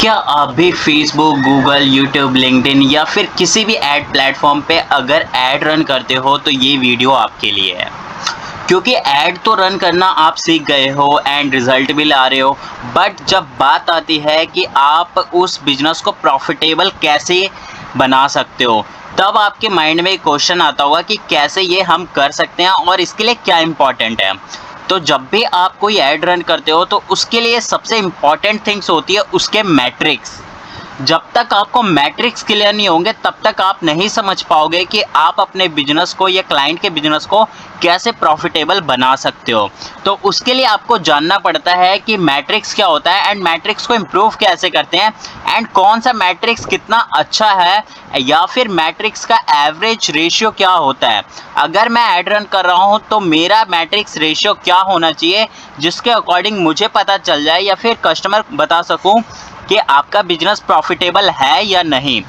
क्या आप भी फेसबुक, गूगल, यूट्यूब, लिंक्डइन या फिर किसी भी ऐड प्लेटफॉर्म पे अगर ऐड रन करते हो तो ये वीडियो आपके लिए है। क्योंकि ऐड तो रन करना आप सीख गए हो एंड रिजल्ट भी ला रहे हो, बट जब बात आती है कि आप उस बिजनेस को प्रॉफिटेबल कैसे बना सकते हो, तब आपके माइंड में एक क्वेश्चन आता होगा कि कैसे ये हम कर सकते हैं और इसके लिए क्या इम्पोर्टेंट है। तो जब भी आप कोई ऐड रन करते हो तो उसके लिए सबसे इम्पॉर्टेंट थिंग्स होती है उसके मैट्रिक्स। जब तक आपको मैट्रिक्स क्लियर नहीं होंगे तब तक आप नहीं समझ पाओगे कि आप अपने बिजनेस को या क्लाइंट के बिजनेस को कैसे प्रॉफिटेबल बना सकते हो। तो उसके लिए आपको जानना पड़ता है कि मैट्रिक्स क्या होता है एंड मैट्रिक्स को इम्प्रूव कैसे करते हैं एंड कौन सा मैट्रिक्स कितना अच्छा है या फिर मैट्रिक्स का एवरेज रेशियो क्या होता है। अगर मैं ऐड रन कर रहा हूं तो मेरा मैट्रिक्स रेशियो क्या होना चाहिए जिसके अकॉर्डिंग मुझे पता चल जाए या फिर कस्टमर बता सकूं कि आपका बिजनेस प्रॉफिटेबल है या नहीं।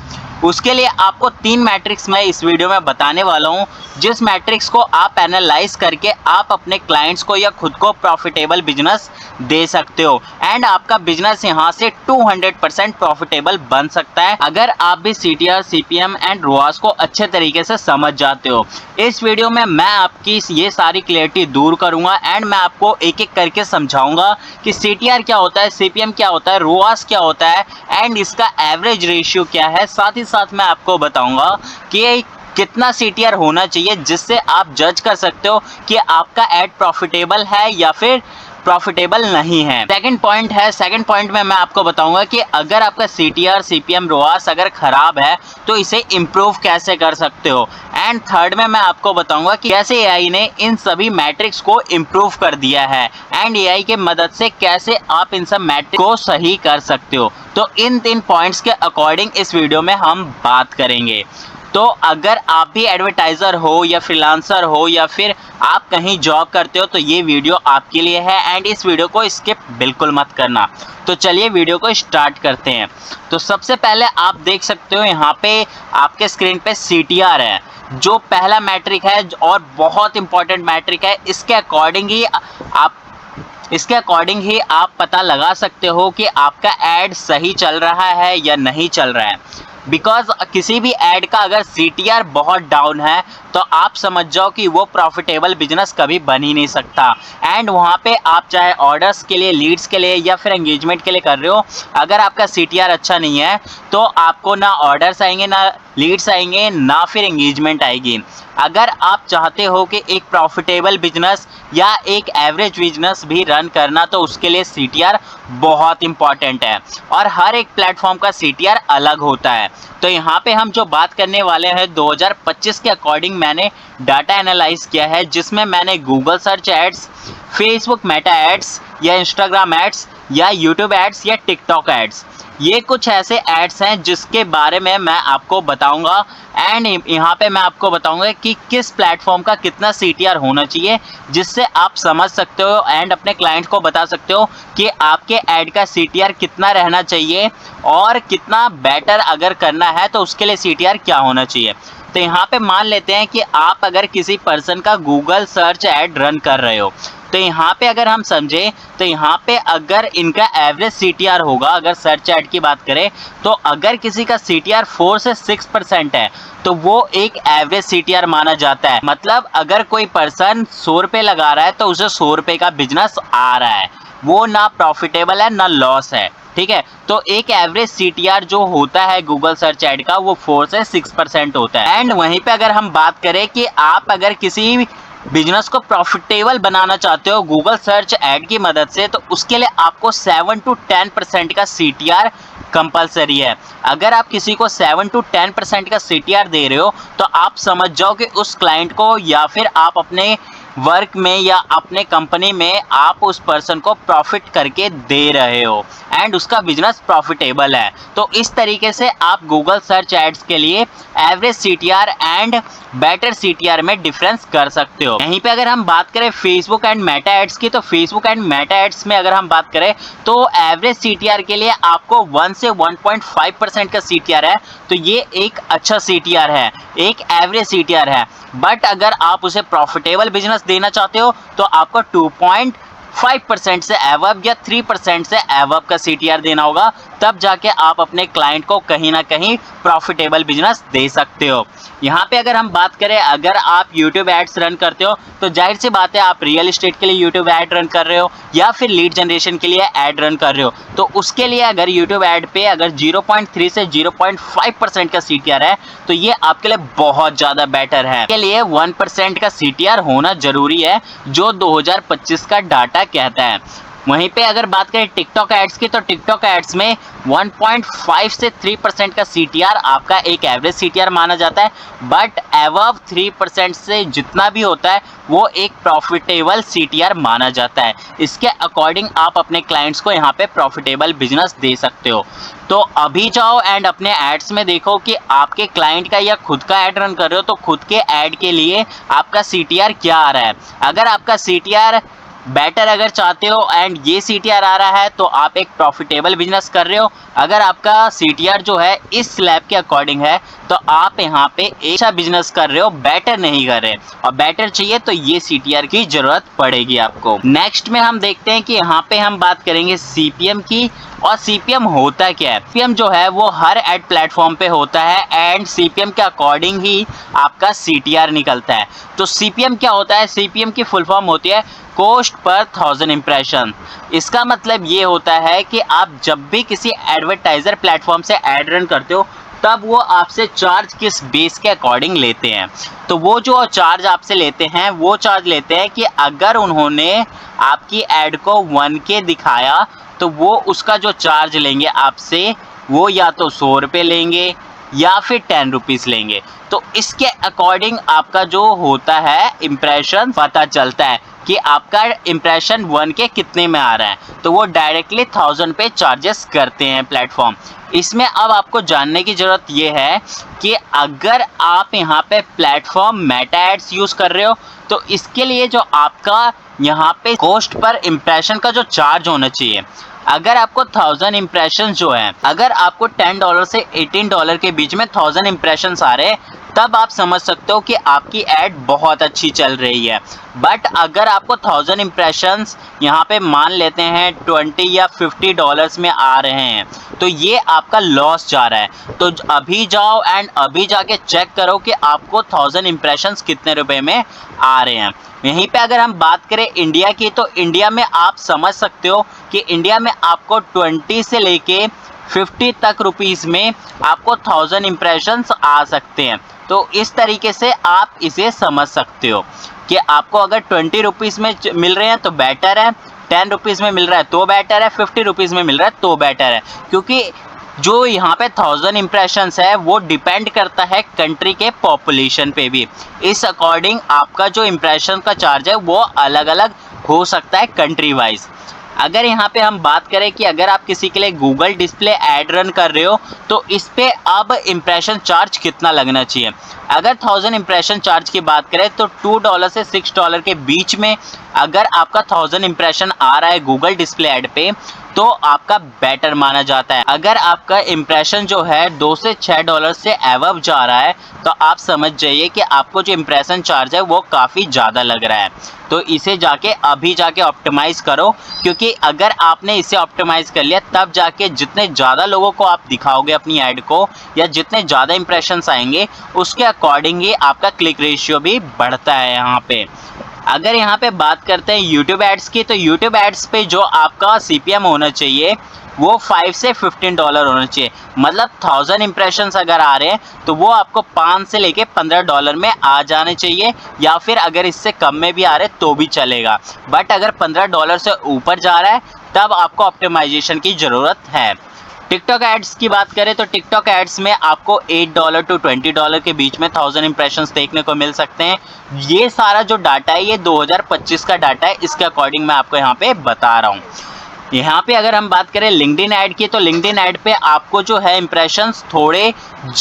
उसके लिए आपको 3 मैट्रिक्स मैं इस वीडियो में बताने वाला हूं, जिस मैट्रिक्स को आप एनालाइज करके आप अपने क्लाइंट्स को या खुद को प्रॉफिटेबल बिजनेस दे सकते हो एंड आपका बिजनेस यहां से 200% प्रॉफिटेबल बन सकता है अगर आप भी CTR, CPM एंड ROAS को अच्छे तरीके से समझ जाते हो। इस वीडियो में मैं आपकी ये सारी क्लियरिटी दूर करूंगा एंड मैं आपको एक एक करके समझाऊंगा कि CTR क्या होता है, CPM क्या होता है, ROAS क्या होता है एंड इसका एवरेज रेशियो क्या है। साथ ही साथ मैं आपको बताऊंगा कि कितना CTR होना चाहिए जिससे आप जज कर सकते हो कि आपका ऐड प्रॉफिटेबल है या फिर प्रॉफिटेबल नहीं है। सेकंड पॉइंट में मैं आपको बताऊंगा कि अगर आपका CTR, CPM, ROAS अगर खराब है तो इसे इम्प्रूव कैसे कर सकते हो। एंड थर्ड में मैं आपको बताऊंगा कि कैसे AI ने इन सभी मैट्रिक्स को इम्प्रूव कर दिया है एंड AI के मदद से कैसे आप इन सब मैट्रिक्स को सही कर सकते हो। तो इन 3 पॉइंट्स के अकॉर्डिंग इस वीडियो में हम बात करेंगे। तो अगर आप भी एडवर्टाइज़र हो या फ्रीलांसर हो या फिर आप कहीं जॉब करते हो तो ये वीडियो आपके लिए है एंड इस वीडियो को स्किप बिल्कुल मत करना। तो चलिए वीडियो को स्टार्ट करते हैं। तो सबसे पहले आप देख सकते हो यहाँ पे आपके स्क्रीन पे CTR है, जो पहला मैट्रिक है और बहुत इंपॉर्टेंट मैट्रिक है। इसके अकॉर्डिंग ही आप पता लगा सकते हो कि आपका ऐड सही चल रहा है या नहीं चल रहा है। बिकॉज किसी भी ऐड का अगर CTR बहुत डाउन है तो आप समझ जाओ कि वो प्रॉफिटेबल बिजनेस कभी बन ही नहीं सकता। एंड वहाँ पे आप चाहे ऑर्डर्स के लिए, लीड्स के लिए या फिर एंगेजमेंट के लिए कर रहे हो, अगर आपका CTR अच्छा नहीं है तो आपको ना ऑर्डर्स आएंगे, ना लीड्स आएंगे, ना फिर एंगेजमेंट आएगी। अगर आप चाहते हो कि एक प्रॉफिटेबल बिजनेस या एक एवरेज बिजनेस भी रन करना तो उसके लिए CTR बहुत इंपॉर्टेंट है और हर एक प्लेटफॉर्म का CTR अलग होता है। तो यहाँ पे हम जो बात करने वाले हैं 2025 के अकॉर्डिंग मैंने डाटा एनालाइज किया है, जिसमें मैंने Google search ads, Facebook Meta ads या इंस्टाग्राम एड्स या यूट्यूब एड्स या टिकटॉक एड्स, ये कुछ ऐसे एड्स हैं जिसके बारे में मैं आपको बताऊंगा एंड यहाँ पे मैं आपको बताऊंगा कि किस प्लेटफॉर्म का कितना CTR होना चाहिए, जिससे आप समझ सकते हो एंड अपने क्लाइंट को बता सकते हो कि आपके ऐड का CTR कितना रहना चाहिए और कितना बेटर अगर करना है तो उसके लिए CTR क्या होना चाहिए। तो यहाँ पे मान लेते हैं कि आप अगर किसी पर्सन का गूगल सर्च ऐड रन कर रहे हो, तो यहाँ पे अगर हम समझें तो यहाँ पे अगर इनका एवरेज CTR होगा, अगर सर्च ऐड की बात करें तो अगर किसी का CTR 4 से 6% है तो वो एक एवरेज CTR माना जाता है। मतलब अगर कोई पर्सन 100 रुपये लगा रहा है तो उसे 100 रुपये का बिजनेस आ रहा है, वो ना प्रॉफिटेबल है ना लॉस है। ठीक है, तो एक एवरेज CTR जो होता है गूगल सर्च ऐड का वो 4 से 6% होता है। एंड वहीं पे अगर हम बात करें कि आप अगर किसी बिजनेस को प्रॉफिटेबल बनाना चाहते हो गूगल सर्च ऐड की मदद से, तो उसके लिए आपको 7 to 10% का CTR कंपलसरी है। अगर आप किसी को 7 to 10% का CTR दे रहे हो तो आप समझ जाओ कि उस क्लाइंट को या फिर आप अपने वर्क में या अपने कंपनी में आप उस पर्सन को प्रॉफिट करके दे रहे हो एंड उसका बिजनेस प्रॉफिटेबल है। तो इस तरीके से आप गूगल सर्च एड्स के लिए average CTR and better CTR में डिफरेंस कर सकते हो। यहीं पे अगर हम बात करें फेसबुक एंड मेटा एड्स की, तो फेसबुक एंड मेटा एड्स में अगर हम बात करें तो एवरेज CTR के लिए आपको 1 से 1.5% का CTR है, तो ये एक अच्छा CTR है, एक एवरेज CTR है। बट अगर आप उसे प्रॉफिटेबल बिजनेस देना चाहते हो तो आपको 5% से एवब या 3% से एवब का CTR देना होगा, तब जाके आप अपने क्लाइंट को कहीं ना कहीं प्रॉफिटेबल बिजनेस दे सकते हो। यहाँ पे अगर हम बात करें, अगर आप YouTube एड्स रन करते हो तो जाहिर सी बात है आप रियल एस्टेट के लिए YouTube ऐड रन कर रहे हो या फिर लीड जनरेशन के लिए ऐड रन कर रहे हो, तो उसके लिए अगर YouTube ऐड पे अगर 0.3 से 0.5% का CTR है तो ये आपके लिए बहुत ज़्यादा बेटर है। इसके लिए 1% का CTR होना जरूरी है, जो 2025 का डाटा कहता है। वहीं पे अगर बात करें टिकटॉक एड्स की, तो टिकटॉक एड्स में 1.5 से 3% का CTR आपका एक एवरेज CTR माना जाता है, बट एवब 3% से जितना भी होता है वो एक प्रॉफिटेबल CTR माना जाता है। इसके अकॉर्डिंग आप अपने क्लाइंट्स को यहाँ पे प्रॉफिटेबल बिजनेस दे सकते हो। तो अभी जाओ एंड अपने एड्स में देखो कि आपके क्लाइंट का या खुद का ऐड रन कर रहे हो तो खुद के ऐड के लिए आपका CTR क्या आ रहा है। अगर आपका CTR बेटर अगर चाहते हो एंड ये CTR आ रहा है तो आप एक प्रॉफिटेबल बिजनेस कर रहे हो। अगर आपका CTR जो है इस स्लैब के अकॉर्डिंग है तो आप यहाँ पे अच्छा बिजनेस कर रहे हो, बेटर नहीं कर रहे, और बेटर चाहिए तो ये CTR की जरूरत पड़ेगी आपको। नेक्स्ट में हम देखते हैं कि यहाँ पे हम बात करेंगे CPM की। और CPM होता क्या है? CPM जो है वो हर एड प्लेटफॉर्म पे होता है एंड CPM के अकॉर्डिंग ही आपका CTR निकलता है। तो CPM क्या होता है? CPM की फुल फॉर्म होती है कॉस्ट पर 1000 इम्प्रेशन। इसका मतलब ये होता है कि आप जब भी किसी एडवर्टाइजर प्लेटफॉर्म से एड रन करते हो तब वो आपसे चार्ज किस बेस के अकॉर्डिंग लेते हैं। तो वो जो चार्ज आपसे लेते हैं वो चार्ज लेते हैं कि अगर उन्होंने आपकी एड को 1K दिखाया तो वो उसका जो चार्ज लेंगे आपसे वो या तो 100 रुपये लेंगे या फिर 10 रुपीज़ लेंगे। तो इसके अकॉर्डिंग आपका जो होता है इम्प्रेशन पता चलता है कि आपका इम्प्रेशन 1K कितने में आ रहा है। तो वो डायरेक्टली 1000 पे चार्जेस करते हैं प्लेटफॉर्म। इसमें अब आपको जानने की ज़रूरत ये है कि अगर आप यहाँ पे प्लेटफॉर्म मेटा एड्स यूज़ कर रहे हो तो इसके लिए जो आपका यहाँ पे कॉस्ट पर इम्प्रेशन का जो चार्ज होना चाहिए, अगर आपको 1000 इम्प्रेशन जो है, अगर आपको $10 से $18 के बीच में 1000 इम्प्रेशन आ रहे हैं तब आप समझ सकते हो कि आपकी ऐड बहुत अच्छी चल रही है। बट अगर आपको 1000 इम्प्रेशंस यहाँ पे मान लेते हैं 20 या $50 में आ रहे हैं तो ये आपका लॉस जा रहा है। तो अभी जाओ एंड अभी जाके चेक करो कि आपको 1000 इम्प्रेशंस कितने रुपए में आ रहे हैं। यहीं पे अगर हम बात करें इंडिया की, तो इंडिया में आप समझ सकते हो कि इंडिया में आपको 20 से लेके 50 तक रुपीज़ में आपको 1000 इम्प्रेशंस आ सकते हैं। तो इस तरीके से आप इसे समझ सकते हो कि आपको अगर 20 रुपीज़ में मिल रहे हैं तो बेटर है, 10 रुपीज़ में मिल रहा है तो बेटर है, 50 रुपीज़ में मिल रहा है तो बेटर है। क्योंकि जो यहाँ पे 1000 इम्प्रेशंस है वो डिपेंड करता है कंट्री के पॉपुलेशन पे भी। इस अकॉर्डिंग आपका जो इम्प्रेशन का चार्ज है वो अलग अलग हो सकता है कंट्री वाइज। अगर यहाँ पे हम बात करें कि अगर आप किसी के लिए गूगल डिस्प्ले ऐड रन कर रहे हो तो इस पे अब इम्प्रेशन चार्ज कितना लगना चाहिए। अगर 1000 इम्प्रेशन चार्ज की बात करें तो $2 से $6 के बीच में अगर आपका 1000 इम्प्रेशन आ रहा है गूगल डिस्प्ले ऐड पे तो आपका बेटर माना जाता है। अगर आपका इम्प्रेशन जो है $2 से $6 से एवब जा रहा है तो आप समझ जाइए कि आपको जो इम्प्रेशन चार्ज है वो काफ़ी ज़्यादा लग रहा है। तो इसे जाके अभी जाके ऑप्टिमाइज़ करो, क्योंकि अगर आपने इसे ऑप्टिमाइज़ कर लिया तब जाके जितने ज़्यादा लोगों को आप दिखाओगे अपनी ऐड को या जितने ज़्यादा इम्प्रेशंस आएंगे उसके अकॉर्डिंग ही आपका क्लिक रेशियो भी बढ़ता है। यहाँ पे अगर यहाँ पे बात करते हैं यूट्यूब एड्स की, तो यूट्यूब एड्स पे जो आपका CPM होना चाहिए वो 5 से $15 होना चाहिए। मतलब 1000 इम्प्रेशंस अगर आ रहे हैं तो वो आपको 5 से लेके $15 में आ जाने चाहिए, या फिर अगर इससे कम में भी आ रहे तो भी चलेगा। बट अगर $15 से ऊपर जा रहा है तब आपको ऑप्टिमाइजेशन की ज़रूरत है। टिकटॉक एड्स की बात करें तो टिकटॉक एड्स में आपको $8 to $20 के बीच में 1000 इम्प्रेशंस देखने को मिल सकते हैं। ये सारा जो डाटा है ये 2025 का डाटा है, इसके अकॉर्डिंग मैं आपको यहाँ पे बता रहा हूँ। यहाँ पे अगर हम बात करें लिंक्डइन ऐड की, तो लिंक्डइन ऐड पे आपको जो है इम्प्रेशंस थोड़े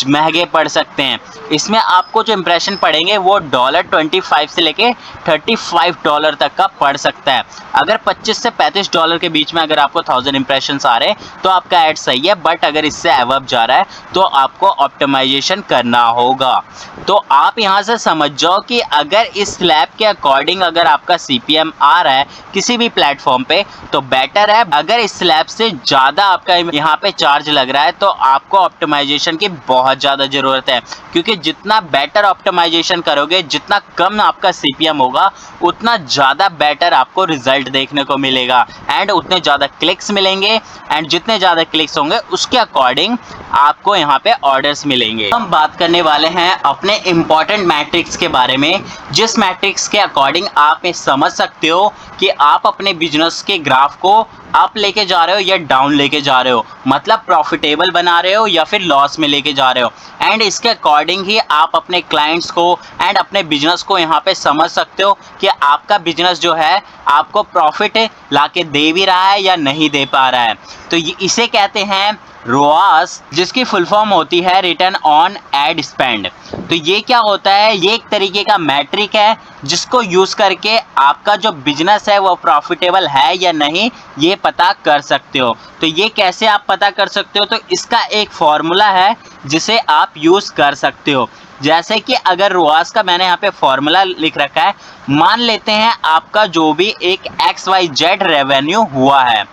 महंगे पड़ सकते हैं। इसमें आपको जो इम्प्रेशन पड़ेंगे वो $25 से लेके $35 तक का पड़ सकता है। अगर $25 से $35 के बीच में अगर आपको 1000 इम्प्रेशंस आ रहे हैं तो आपका ऐड सही है, बट अगर इससे अबव जा रहा है तो आपको ऑप्टिमाइजेशन करना होगा। तो आप यहाँ से समझ जाओ कि अगर इस स्लैब के अकॉर्डिंग अगर आपका CPM आ रहा है किसी भी प्लेटफॉर्म पे तो बेटर है। अगर इस स्लैब से ज़्यादा आपका यहाँ पे चार्ज लग रहा है तो आपको ऑप्टिमाइजेशन की बहुत ज़्यादा ज़रूरत है, क्योंकि जितना बेटर ऑप्टिमाइजेशन करोगे, जितना कम आपका CPM होगा, उतना ज़्यादा बेटर आपको रिजल्ट देखने को मिलेगा एंड उतने ज़्यादा क्लिक्स मिलेंगे एंड जितने ज़्यादा क्लिक्स होंगे उसके अकॉर्डिंग आपको यहाँ पे ऑर्डर्स मिलेंगे। हम बात करने वाले हैं अपने इम्पॉर्टेंट मैट्रिक्स के बारे में, जिस मैट्रिक्स के अकॉर्डिंग आप ये समझ सकते हो कि आप अपने बिजनेस के ग्राफ को अप लेके जा रहे हो या डाउन लेके जा रहे हो, मतलब प्रॉफिटेबल बना रहे हो या फिर लॉस में लेके जा रहे हो। एंड इसके अकॉर्डिंग ही आप अपने क्लाइंट्स को एंड अपने बिजनेस को यहाँ पे समझ सकते हो कि आपका बिजनेस जो है आपको प्रॉफिट लाके दे भी रहा है या नहीं दे पा रहा है। तो इसे कहते हैं ROAS, जिसकी फुल फॉर्म होती है रिटर्न ऑन एड स्पेंड। तो ये क्या होता है, ये एक तरीके का मैट्रिक है जिसको यूज़ करके आपका जो बिजनेस है वो प्रॉफिटेबल है या नहीं ये पता कर सकते हो। तो ये कैसे आप पता कर सकते हो, तो इसका एक फॉर्मूला है जिसे आप यूज़ कर सकते हो। जैसे कि अगर ROAS का मैंने यहाँ पे फॉर्मूला लिख रखा है, मान लेते हैं आपका जो भी एक XYZ रेवेन्यू हुआ है।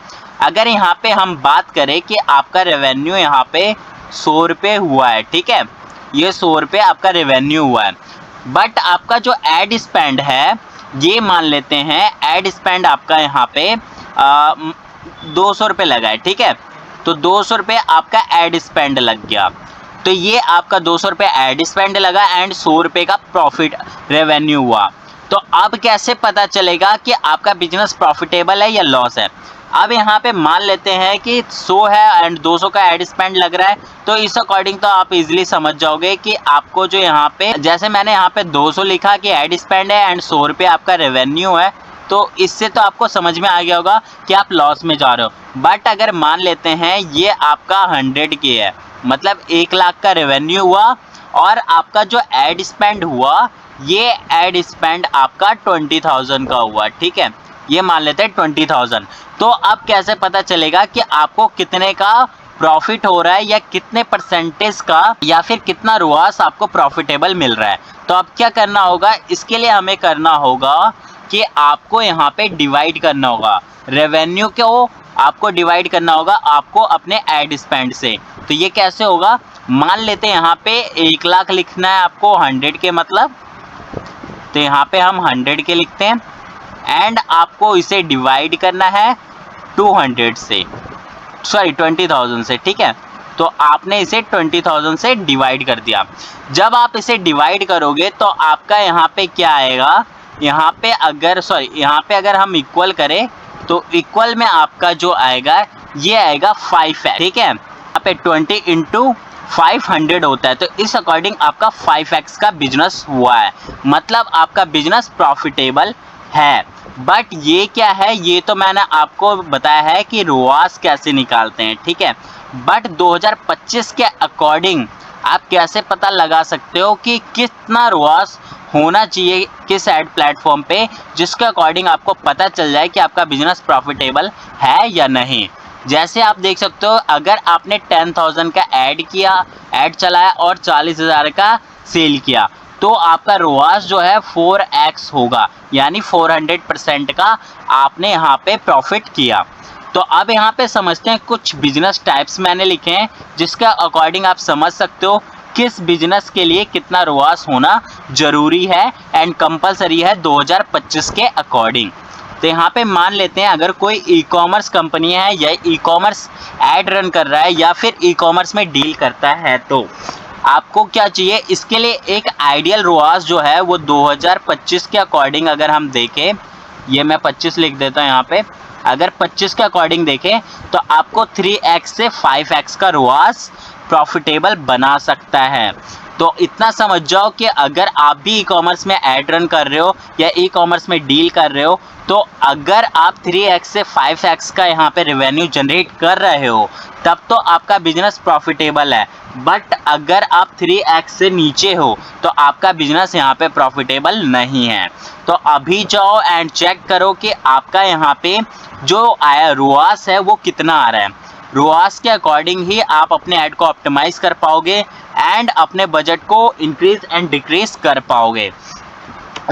अगर यहाँ पे हम बात करें कि आपका रेवेन्यू यहाँ पे 100 रुपये हुआ है, ठीक है, ये 100 रुपये आपका रेवेन्यू हुआ है, बट आपका जो एड स्पेंड है ये मान लेते हैं एड स्पेंड आपका यहाँ पे 200 रुपये लगा है, ठीक है। तो 200 रुपये आपका एड स्पेंड लग गया, तो ये आपका 200 रुपये एड स्पेंड लगा एंड 100 रुपये का प्रॉफिट रेवेन्यू हुआ। तो अब कैसे पता चलेगा कि आपका बिजनेस प्रॉफिटेबल है या लॉस है। अब यहाँ पे मान लेते हैं कि 100 है एंड 200 का एड स्पेंड लग रहा है, तो इस अकॉर्डिंग तो आप इजीली समझ जाओगे कि आपको जो यहाँ पे, जैसे मैंने यहाँ पे 200 लिखा कि एड स्पेंड है एंड 100 रुपये आपका रेवेन्यू है, तो इससे तो आपको समझ में आ गया होगा कि आप लॉस में जा रहे हो। बट अगर मान लेते हैं ये आपका 100K है, मतलब 1 लाख का रेवेन्यू हुआ और आपका जो एड स्पेंड हुआ ये एड स्पेंड आपका 20,000 का हुआ, ठीक है, ये मान लेते हैं 20,000। तो अब कैसे पता चलेगा कि आपको कितने का प्रॉफिट हो रहा है या कितने परसेंटेज का या फिर कितना ROAS आपको प्रॉफिटेबल मिल रहा है। तो अब क्या करना होगा, इसके लिए हमें करना होगा कि आपको यहाँ पे डिवाइड करना होगा, रेवेन्यू को आपको डिवाइड करना होगा आपको अपने एड स्पेंड से। तो ये कैसे होगा, मान लेते हैं यहाँ पे 1 लाख लिखना है आपको 100K मतलब, तो यहाँ पे हम 100K लिखते हैं एंड आपको इसे डिवाइड करना है 200 से, सॉरी 20,000 से, ठीक है। तो आपने इसे 20,000 से डिवाइड कर दिया। जब आप इसे डिवाइड करोगे तो आपका यहाँ पे क्या आएगा, यहाँ पे अगर हम इक्वल करें तो इक्वल में आपका जो आएगा ये आएगा 5x, ठीक है। यहाँ पे 20 इंटू 500 होता है, तो इस अकॉर्डिंग आपका 5x का बिजनेस हुआ है, मतलब आपका बिजनेस प्रॉफिटेबल है। बट ये क्या है, ये तो मैंने आपको बताया है कि ROAS कैसे निकालते हैं, ठीक है। बट 2025 के अकॉर्डिंग आप कैसे पता लगा सकते हो कि कितना ROAS होना चाहिए किस एड प्लेटफॉर्म पे, जिसके अकॉर्डिंग आपको पता चल जाए कि आपका बिजनेस प्रॉफिटेबल है या नहीं। जैसे आप देख सकते हो, अगर आपने 10,000 का ऐड चलाया और 40,000 का सेल किया तो आपका ROAS जो है 4x होगा, यानी 400% का आपने यहाँ पे प्रॉफिट किया। तो अब यहाँ पे समझते हैं कुछ बिजनेस टाइप्स मैंने लिखे हैं जिसका अकॉर्डिंग आप समझ सकते हो किस बिजनेस के लिए कितना ROAS होना ज़रूरी है एंड कंपलसरी है 2025 के अकॉर्डिंग। तो यहाँ पे मान लेते हैं अगर कोई ई-कॉमर्स कंपनी है या ई-कॉमर्स ऐड रन कर रहा है या फिर ई-कॉमर्स में डील करता है, तो आपको क्या चाहिए, इसके लिए एक आइडियल ROAS जो है वो 2025 के अकॉर्डिंग अगर हम देखें, ये मैं 25 लिख देता हूँ यहाँ पे, अगर 25 के अकॉर्डिंग देखें तो आपको 3x से 5x का ROAS प्रॉफिटेबल बना सकता है। तो इतना समझ जाओ कि अगर आप भी ई कॉमर्स में ऐड रन कर रहे हो या ई कॉमर्स में डील कर रहे हो, तो अगर आप 3x से 5x का यहाँ पे रेवेन्यू जनरेट कर रहे हो तब तो आपका बिजनेस प्रॉफिटेबल है। बट अगर आप 3x से नीचे हो तो आपका बिजनेस यहाँ पे प्रॉफिटेबल नहीं है। तो अभी जाओ एंड चेक करो कि आपका यहाँ पे जो आया रुआस है वो कितना आ रहा है। रुआस के अकॉर्डिंग ही आप अपने ऐड को ऑप्टिमाइज कर पाओगे एंड अपने बजट को इंक्रीज एंड डिक्रीज कर पाओगे।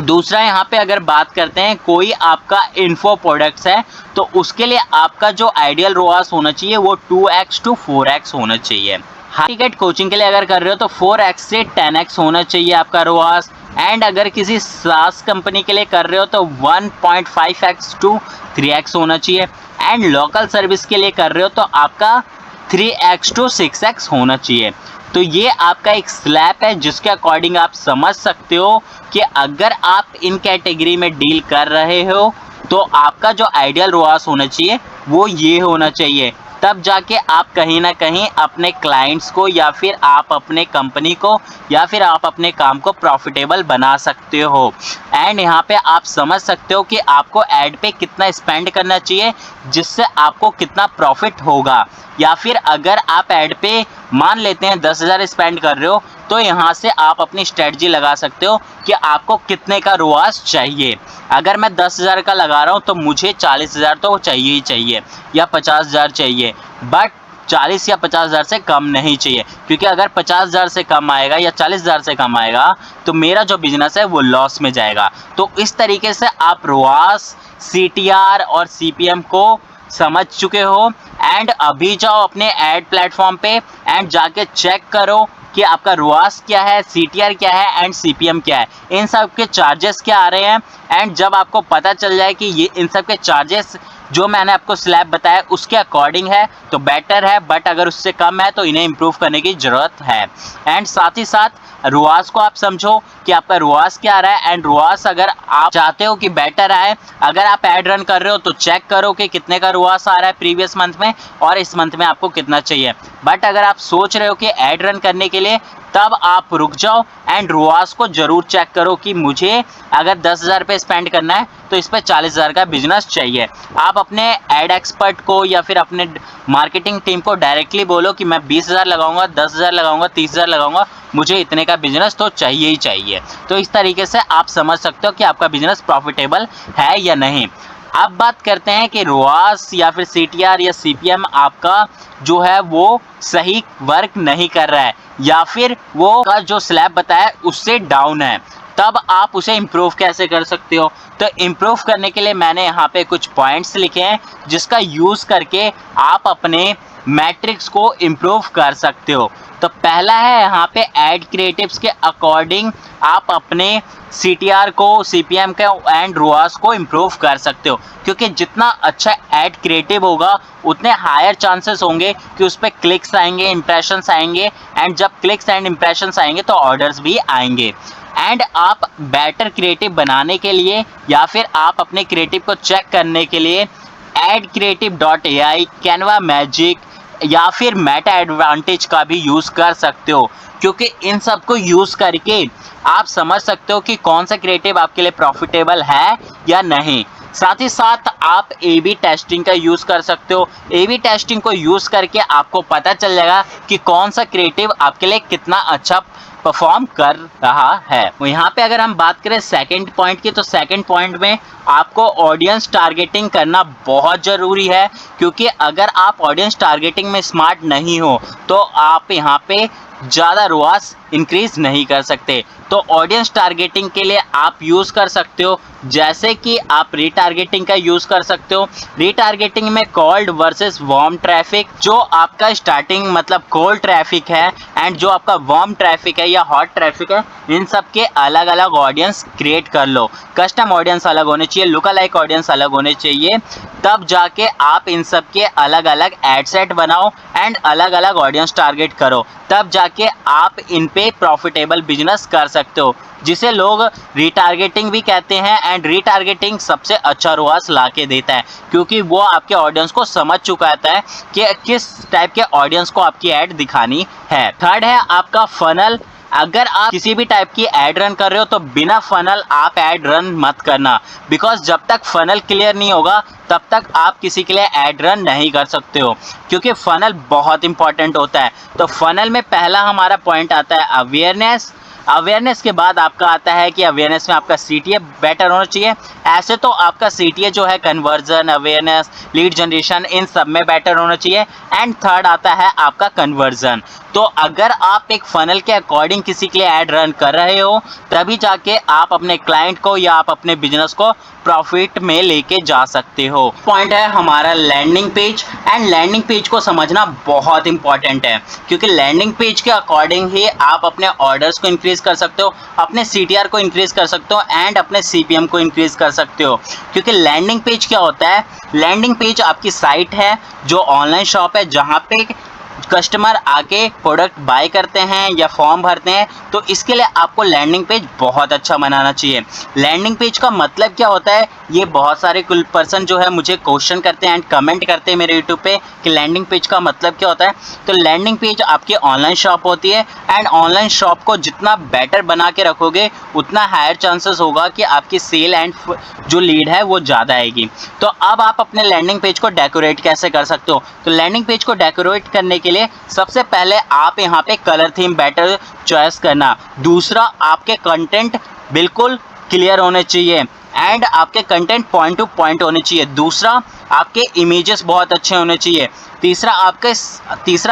दूसरा यहाँ पे अगर बात करते हैं कोई आपका इन्फो प्रोडक्ट्स है तो उसके लिए आपका जो आइडियल रोआस होना चाहिए वो 2x to 4x होना चाहिए। हाई टिकट कोचिंग के लिए अगर कर रहे हो तो 4x से 10x होना चाहिए आपका रोआस। एंड अगर किसी सास कंपनी के लिए कर रहे हो तो 1.5x to 3x होना चाहिए। एंड लोकल सर्विस के लिए कर रहे हो तो आपका 3x to 6x होना चाहिए। तो ये आपका एक स्लैब है जिसके अकॉर्डिंग आप समझ सकते हो कि अगर आप इन कैटेगरी में डील कर रहे हो तो आपका जो आइडियल रोआस होना चाहिए वो ये होना चाहिए। तब जाके आप कहीं ना कहीं अपने क्लाइंट्स को या फिर आप अपने कंपनी को या फिर आप अपने काम को प्रॉफिटेबल बना सकते हो। एंड यहाँ पे आप समझ सकते हो कि आपको ऐड पे कितना स्पेंड करना चाहिए जिससे आपको कितना प्रॉफिट होगा। या फिर अगर आप ऐड पे मान लेते हैं 10,000 स्पेंड कर रहे हो तो यहाँ से आप अपनी स्ट्रेटजी लगा सकते हो कि आपको कितने का रुआस चाहिए। अगर मैं 10,000 का लगा रहा हूँ तो मुझे 40,000 तो चाहिए ही चाहिए या 50,000 चाहिए, बट 40 या 50,000 से कम नहीं चाहिए। क्योंकि अगर 50,000 से कम आएगा या 40,000 से कम आएगा तो मेरा जो बिजनेस है वो लॉस में जाएगा। तो इस तरीके से आप रुआस, CTR और CPM को समझ चुके हो। एंड अभी जाओ अपने ऐड प्लेटफॉर्म पे एंड जाके चेक करो कि आपका रुआस क्या है, CTR क्या है एंड CPM क्या है, इन सब के चार्जेस क्या आ रहे हैं। एंड जब आपको पता चल जाए कि ये इन सब के चार्जेस जो मैंने आपको स्लैब बताया उसके अकॉर्डिंग है तो बेटर है, बट अगर उससे कम है तो इन्हें इम्प्रूव करने की ज़रूरत है। एंड साथ ही साथ रुआस को आप समझो कि आपका रुआस क्या आ रहा है। एंड रुआस अगर आप चाहते हो कि बेटर आए, अगर आप ऐड रन कर रहे हो तो चेक करो कि कितने का रुआस आ रहा है प्रीवियस मंथ में और इस मंथ में आपको कितना चाहिए। बट अगर आप सोच रहे हो कि ऐड रन करने के लिए तब आप रुक जाओ एंड रुआस को ज़रूर चेक करो कि मुझे अगर 10,000 पे स्पेंड करना है तो इस पर 40,000 का बिजनेस चाहिए। आप अपने एड एक्सपर्ट को या फिर अपने मार्केटिंग टीम को डायरेक्टली बोलो कि मैं 20,000 लगाऊंगा, 10,000 लगाऊंगा, 30,000 लगाऊंगा, मुझे इतने का बिजनेस तो चाहिए ही चाहिए। तो इस तरीके से आप समझ सकते हो कि आपका बिजनेस प्रॉफिटेबल है या नहीं। अब बात करते हैं कि रुआस या फिर CTR या CPM आपका जो है वो सही वर्क नहीं कर रहा है या फिर वो का जो स्लैब बताया उससे डाउन है, तब आप उसे इम्प्रूव कैसे कर सकते हो। तो इम्प्रूव करने के लिए मैंने यहाँ पे कुछ पॉइंट्स लिखे हैं जिसका यूज़ करके आप अपने मैट्रिक्स को इम्प्रूव कर सकते हो। तो पहला है यहाँ पे ऐड क्रिएटिव्स के अकॉर्डिंग आप अपने CTR को, CPM के एंड रुआस को इम्प्रूव कर सकते हो। क्योंकि जितना अच्छा ऐड क्रिएटिव होगा उतने हायर चांसेस होंगे कि उस पर क्लिक्स आएंगे, इंप्रेशंस आएंगे। एंड जब क्लिक्स एंड इंप्रेशंस आएंगे तो ऑर्डर्स भी आएंगे। एंड आप बेटर क्रिएटिव बनाने के लिए या फिर आप अपने क्रिएटिव को चेक करने के लिए adcreative.ai, कैनवा मैजिक या फिर मेटा एडवांटेज का भी यूज़ कर सकते हो। क्योंकि इन सब को यूज़ करके आप समझ सकते हो कि कौन सा क्रिएटिव आपके लिए प्रॉफिटेबल है या नहीं। साथ ही साथ आप A/B टेस्टिंग का यूज़ कर सकते हो। A/B टेस्टिंग को यूज़ करके आपको पता चल जाएगा कि कौन सा क्रिएटिव आपके लिए कितना अच्छा परफॉर्म कर रहा है। यहाँ पे अगर हम बात करें सेकंड पॉइंट की, तो सेकंड पॉइंट में आपको ऑडियंस टारगेटिंग करना बहुत ज़रूरी है। क्योंकि अगर आप ऑडियंस टारगेटिंग में स्मार्ट नहीं हो तो आप यहाँ पे ज़्यादा रुआस इंक्रीज नहीं कर सकते। तो ऑडियंस टारगेटिंग के लिए आप यूज़ कर सकते हो, जैसे कि आप रीटारगेटिंग का यूज़ कर सकते हो। रीटारगेटिंग में कोल्ड वर्सेस वार्म ट्रैफिक, जो आपका स्टार्टिंग मतलब कोल्ड ट्रैफिक है एंड जो आपका वार्म ट्रैफिक है या हॉट ट्रैफिक है, इन सब के अलग अलग ऑडियंस क्रिएट कर लो। कस्टम ऑडियंस अलग होने चाहिए, लुक अलाइक ऑडियंस अलग होने चाहिए, तब जाके आप इन सब के अलग अलग एड सेट बनाओ एंड अलग अलग ऑडियंस टारगेट करो, तब जाके आप इन पे प्रॉफिटेबल बिजनेस कर सकते हो, जिसे लोग रीटारगेटिंग भी कहते हैं। एंड रीटारगेटिंग सबसे अच्छा रुआस ला के देता है क्योंकि वो आपके ऑडियंस को समझ चुका रहता है कि किस टाइप के ऑडियंस को आपकी ऐड दिखानी है। थर्ड है आपका फनल अगर आप किसी भी टाइप की ऐड रन कर रहे हो तो बिना फनल आप ऐड रन मत करना, बिकॉज जब तक फनल क्लियर नहीं होगा तब तक आप किसी के लिए ऐड रन नहीं कर सकते हो, क्योंकि फनल बहुत इंपॉर्टेंट होता है। तो फनल में पहला हमारा पॉइंट आता है अवेयरनेस। अवेयरनेस के बाद आपका आता है कि अवेयरनेस में आपका CTA बेटर होना चाहिए। ऐसे तो आपका CTA जो है कन्वर्जन, अवेयरनेस, लीड जनरेशन, इन सब में बेटर होना चाहिए। एंड थर्ड आता है आपका कन्वर्जन। तो अगर आप एक फनल के अकॉर्डिंग किसी के लिए ऐड रन कर रहे हो तभी जाके आप अपने क्लाइंट को या आप अपने बिजनेस को प्रॉफिट में लेके जा सकते हो। पॉइंट है हमारा landing page. And landing page को समझना बहुत इंपॉर्टेंट है, क्योंकि लैंडिंग पेज के अकॉर्डिंग ही आप अपने ऑर्डर्स को इंक्रीज कर सकते हो, अपने CTR को इंक्रीज कर सकते हो एंड अपने CPM को इंक्रीज कर सकते हो। क्योंकि लैंडिंग पेज क्या होता है? लैंडिंग पेज आपकी साइट है जो ऑनलाइन शॉप है, जहाँ पे कस्टमर आके प्रोडक्ट बाय करते हैं या फॉर्म भरते हैं। तो इसके लिए आपको लैंडिंग पेज बहुत अच्छा बनाना चाहिए। लैंडिंग पेज का मतलब क्या होता है, ये बहुत सारे कुल पर्सन जो है मुझे क्वेश्चन करते हैं एंड कमेंट करते हैं मेरे यूट्यूब पे कि लैंडिंग पेज का मतलब क्या होता है। तो लैंडिंग पेज आपकी ऑनलाइन शॉप होती है एंड ऑनलाइन शॉप को जितना बेटर बना के रखोगे उतना हायर चांसेस होगा कि आपकी सेल एंड जो लीड है वो ज़्यादा आएगी। तो अब आप अपने लैंडिंग पेज को डेकोरेट कैसे कर सकते हो? तो लैंडिंग पेज को डेकोरेट करने के लिए सबसे पहले आप यहाँ पे कलर थीम बेटर चॉइस करना। दूसरा, आपके कंटेंट बिल्कुल क्लियर होने चाहिए एंड आपके कंटेंट पॉइंट टू पॉइंट होने चाहिए। दूसरा, आपके इमेजेस बहुत अच्छे होने चाहिए। तीसरा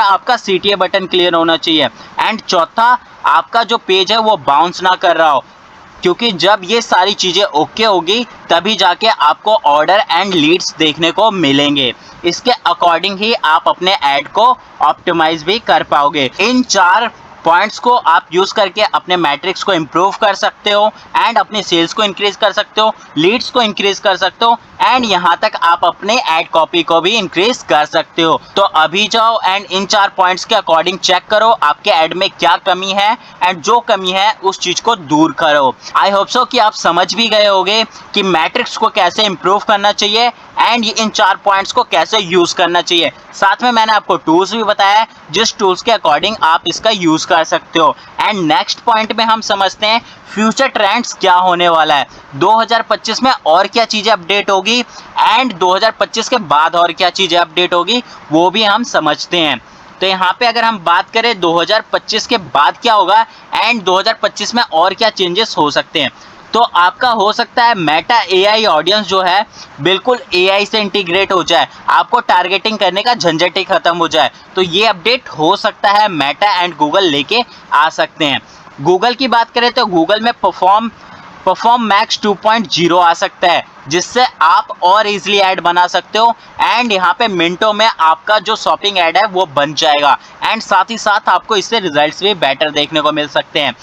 आपका CTA बटन क्लियर होना चाहिए। एंड चौथा, आपका जो पेज है वो बाउंस ना कर रहा हो, क्योंकि जब ये सारी चीज़ें ओके होगी तभी जाके आपको ऑर्डर एंड लीड्स देखने को मिलेंगे। इसके अकॉर्डिंग ही आप अपने ऐड को ऑप्टिमाइज भी कर पाओगे। इन 4 पॉइंट्स को आप यूज़ करके अपने मैट्रिक्स को इम्प्रूव कर सकते हो एंड अपने सेल्स को इंक्रीज कर सकते हो, लीड्स को इंक्रीज कर सकते हो एंड यहाँ तक आप अपने ऐड कॉपी को भी इंक्रीज कर सकते हो। तो अभी जाओ एंड इन 4 पॉइंट्स के अकॉर्डिंग चेक करो आपके ऐड में क्या कमी है एंड जो कमी है उस चीज़ को दूर करो। आई होप सो कि आप समझ भी गए होंगे कि मैट्रिक्स को कैसे इम्प्रूव करना चाहिए एंड इन 4 पॉइंट्स को कैसे यूज़ करना चाहिए। साथ में मैंने आपको टूल्स भी बताया है जिस टूल्स के अकॉर्डिंग आप इसका यूज़ कर सकते हो। एंड नेक्स्ट पॉइंट में हम समझते हैं फ्यूचर ट्रेंड्स क्या होने वाला है, 2025 में और क्या चीज़ें अपडेट होगी एंड 2025 के बाद और क्या चीज़ें अपडेट होगी वो भी हम समझते हैं। तो यहाँ पे अगर हम बात करें 2025 के बाद क्या होगा एंड 2025 में और क्या चेंजेस हो सकते हैं, तो आपका हो सकता है मेटा AI ऑडियंस जो है बिल्कुल AI से इंटीग्रेट हो जाए, आपको टारगेटिंग करने का झंझट ही खत्म हो जाए। तो ये अपडेट हो सकता है मेटा एंड गूगल लेके आ सकते हैं। गूगल की बात करें तो गूगल में परफॉर्म मैक्स 2.0 आ सकता है, जिससे आप और इजीली ऐड बना सकते हो एंड यहाँ पे मिनटों में आपका जो शॉपिंग ऐड है वो बन जाएगा एंड साथ ही साथ आपको इससे रिजल्ट्स भी बेटर देखने को मिल सकते हैं।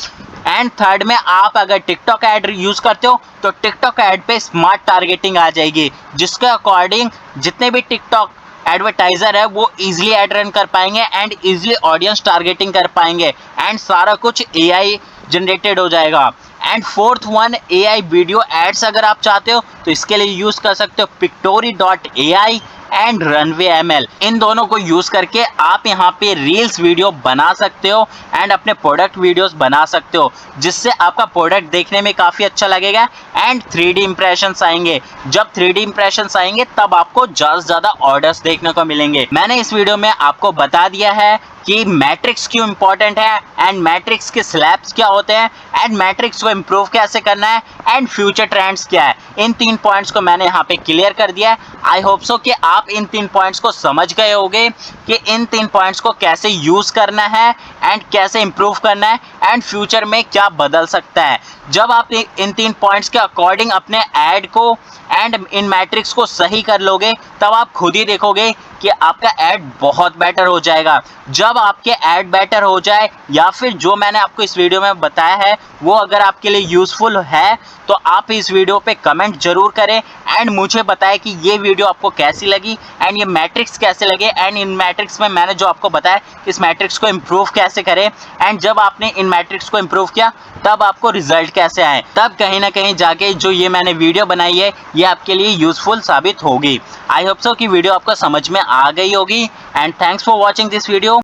एंड थर्ड में, आप अगर टिकटॉक ऐड यूज़ करते हो तो टिकटॉक ऐड पे स्मार्ट टारगेटिंग आ जाएगी, जिसके अकॉर्डिंग जितने भी टिकटॉक एडवर्टाइजर है वो इजीली ऐड रन कर पाएंगे एंड इजीली ऑडियंस टारगेटिंग कर पाएंगे एंड सारा कुछ AI जनरेटेड हो जाएगा। And fourth one, AI video ads अगर आप चाहते हो तो इसके लिए यूज़ कर सकते हो Pictory.ai एंड Runway ML। इन दोनों को यूज़ करके आप यहाँ पे रील्स वीडियो बना सकते हो एंड अपने प्रोडक्ट वीडियोस बना सकते हो, जिससे आपका प्रोडक्ट देखने में काफ़ी अच्छा लगेगा एंड 3D इंप्रेशंस आएंगे। जब 3D इंप्रेशंस आएंगे तब आपको ज़्यादा से ज़्यादा ऑर्डर्स देखने को मिलेंगे। मैंने इस वीडियो में आपको बता दिया है कि मैट्रिक्स क्यों इंपॉर्टेंट है एंड मैट्रिक्स के स्लैब्स क्या होते हैं एंड मैट्रिक्स को इम्प्रूव कैसे करना है एंड फ्यूचर ट्रेंड्स क्या है। इन 3 पॉइंट्स को मैंने यहाँ पे क्लियर कर दिया है। आई होप सो कि आप इन 3 पॉइंट्स को समझ गए होंगे कि इन 3 पॉइंट्स को कैसे यूज़ करना है एंड कैसे इम्प्रूव करना है एंड फ्यूचर में क्या बदल सकता है। जब आप इन 3 पॉइंट्स के अकॉर्डिंग अपने ऐड को एंड इन मैट्रिक्स को सही कर लोगे तब आप खुद ही देखोगे कि आपका ऐड बहुत बेटर हो जाएगा। जब आपके ऐड बेटर हो जाए या फिर जो मैंने आपको इस वीडियो में बताया है वो अगर आपके लिए यूज़फुल है तो आप इस वीडियो पे कमेंट जरूर करें एंड मुझे बताएं कि ये वीडियो आपको कैसी लगी एंड ये मैट्रिक्स कैसे लगे एंड इन मैट्रिक्स में मैंने जो आपको बताया इस मैट्रिक्स को इम्प्रूव कैसे करें एंड जब आपने इन मैट्रिक्स को इम्प्रूव किया तब आपको रिजल्ट कैसे आए। तब कहीं ना कहीं जाके जो ये मैंने वीडियो बनाई है ये आपके लिए यूज़फुल साबित होगी। आई होप सो कि वीडियो आपको समझ में आ गई होगी and thanks for watching this video.